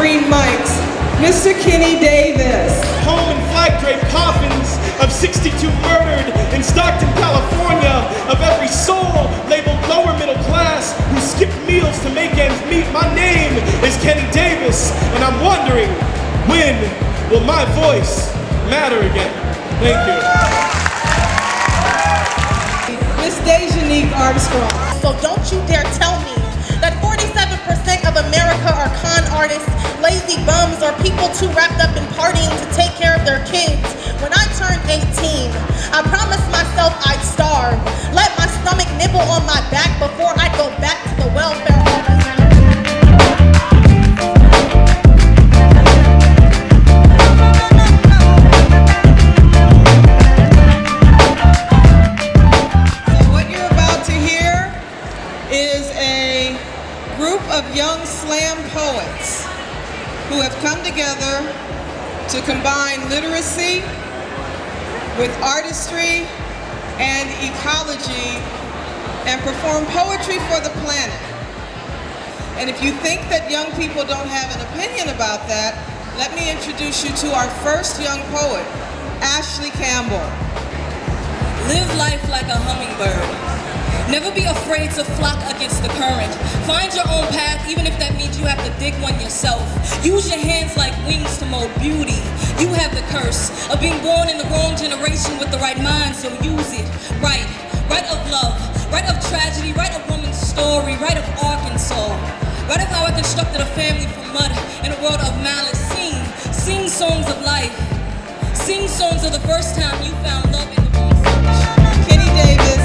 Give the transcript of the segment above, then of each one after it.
green mics, Mr. Kenny Davis. Home and flag draped coffins of 62 murdered in Stockton, California, of every soul labeled lower middle class who skipped meals to make ends meet. My name is Kenny Davis, and I'm wondering, when will my voice matter again? Thank you. Miss Dejanique Armstrong. So don't you dare tell me that 47% of America are con artists, lazy bums, or people too wrapped up in partying to take care of their kids. When I turned 18, I promised myself I'd starve, let my stomach nibble on my back before I'd go back to the welfare home. Young slam poets who have come together to combine literacy with artistry and ecology and perform poetry for the planet. And if you think that young people don't have an opinion about that, let me introduce you to our first young poet, Ashley Campbell. Live life like a hummingbird. Never be afraid to flock against the current. Find your own path, even if that means you have to dig one yourself. Use your hands like wings to mold beauty. You have the curse of being born in the wrong generation with the right mind, so use it. Right of love, right of tragedy, right of woman's story, right of Arkansas. Right of how I constructed a family from mud in a world of malice. Sing songs of life. Sing songs of the first time you found love in the wrong situation. Kenny Davis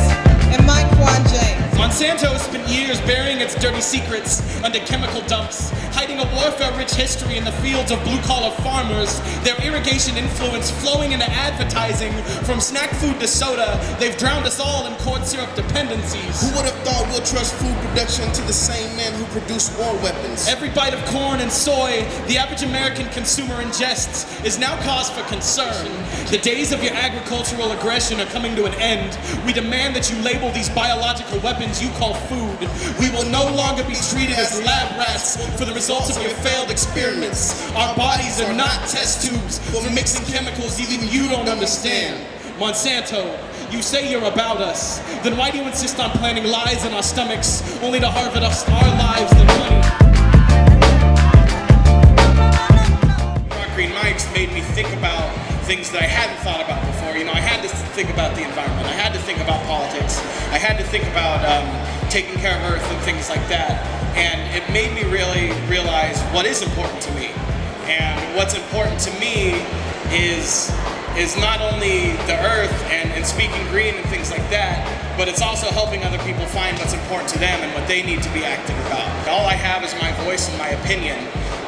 and Mike Juan James. Monsanto has spent years burying its dirty secrets under chemical dumps, hiding a warfare-rich history in the fields of blue-collar farmers, their irrigation influence flowing into advertising. From snack food to soda, they've drowned us all in corn syrup dependencies. Who would have thought we'll trust food production to the same men who produce war weapons? Every bite of corn and soy the average American consumer ingests is now cause for concern. The days of your agricultural aggression are coming to an end. We demand that you label these biological weapons you call food. We will no longer be treated as lab rats for the results of your failed experiments. Our bodies are not test tubes for mixing chemicals even you don't understand. Monsanto, you say you're about us. Then why do you insist on planting lies in our stomachs only to harvest our lives and money? Green Mics made me think about things that I hadn't thought about before. You know, I had to think about the environment. I had to think about politics. I had to think about taking care of Earth and things like that. And it made me really realize what is important to me. And what's important to me is not only the Earth and speaking green and things like that, but it's also helping other people find what's important to them and what they need to be active about. All I have is my voice and my opinion.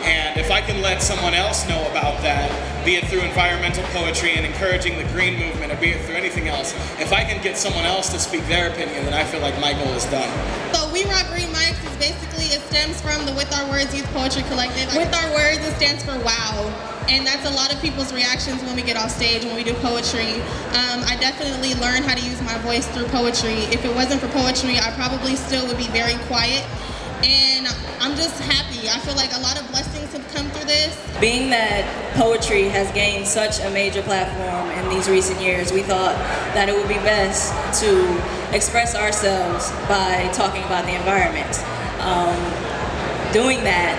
And if I can let someone else know about that, be it through environmental poetry and encouraging the green movement, or be it through anything else, if I can get someone else to speak their opinion, then I feel like my goal is done. So We Rock Green Mics is basically, it stems from the With Our Words Youth Poetry Collective. With Our Words, it stands for WOW. And that's a lot of people's reactions when we get off stage, when we do poetry. I definitely learned how to use my voice through poetry. If it wasn't for poetry, I probably still would be very quiet. And I'm just happy. I feel like a lot of blessings have come through this. Being that poetry has gained such a major platform in these recent years, we thought that it would be best to express ourselves by talking about the environment. Doing that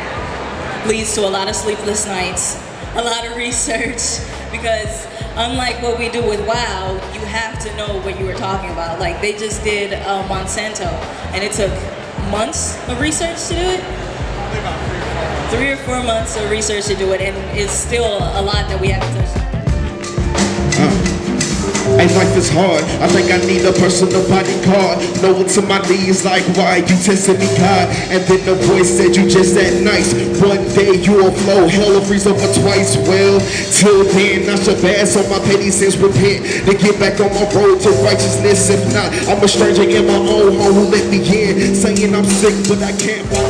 leads to a lot of sleepless nights, a lot of research, because unlike what we do with WOW, you have to know what you were talking about. Like, they just did Monsanto, and it took months of research to do it? Probably about 3 or 4 months of research to do it, and it's still a lot that we haven't touched. Ain't life is hard. I think I need a personal bodyguard. No one to my knees like, why you testing me, God? And then the voice said you just that nice. One day you will flow, hell will freeze over twice. Well, till then I should pass on my petty sins, repent, then get back on my road to righteousness. If not, I'm a stranger in my own home who let me in, saying I'm sick but I can't walk